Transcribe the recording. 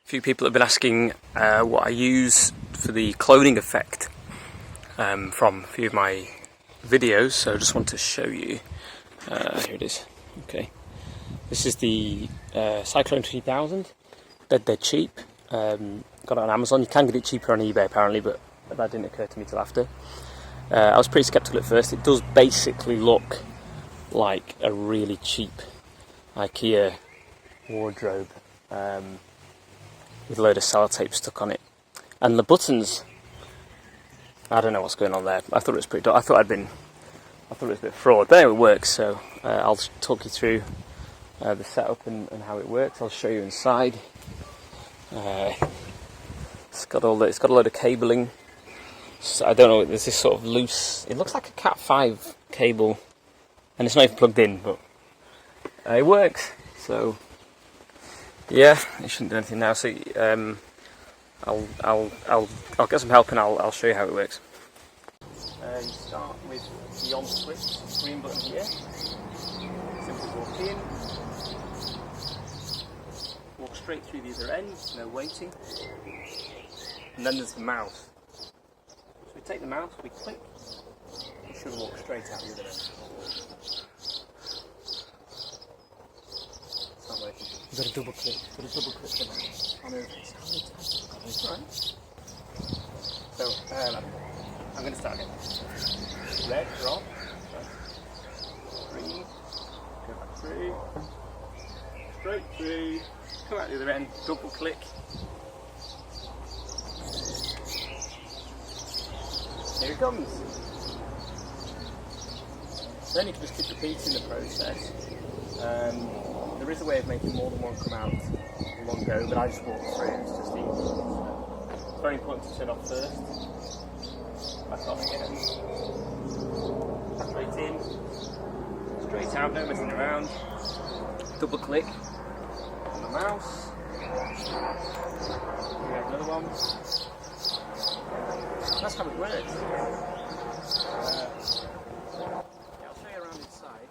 few people have been asking what I use for the cloning effect from a few of my videos, so I just want to show you. Here it is. Okay, this is the Cyclone 3000. They're cheap. Got it on Amazon. You can get it cheaper on eBay apparently, but that didn't occur to me till after. I was pretty skeptical at first. It does basically look like a really cheap IKEA wardrobe with a load of sellotape stuck on it, and the buttons, I don't know what's going on there. I thought it was pretty dull. I thought it was a bit fraud, but anyway, it works. So I'll talk you through the setup and how it works. I'll show you inside. It's got a load of cabling. So I don't know. There's this sort of loose. It looks like a Cat 5 cable, and it's not even plugged in, but it works. So yeah, it shouldn't do anything now. So I'll get some help and I'll show you how it works. You start with the on switch, green button here. Simply walk in, walk straight through the other end, no waiting. And then there's the mouse. So we take the mouse, we click, it should walk straight out the other end. It's not working. You've got to double click the mouse. I know it's right. So, I'm going to start again. Red, drop, green, go back through, straight through, come out the other end, double click. Here it comes. Then you can just keep repeating the process. There is a way of making more than one come out in one go, but I just walk through, it's just easy. It's very important to turn off first. Back off again. Straight in, straight out, no messing around. Double click on the mouse. We have another one. That's how it works. Yeah, I'll show you around inside.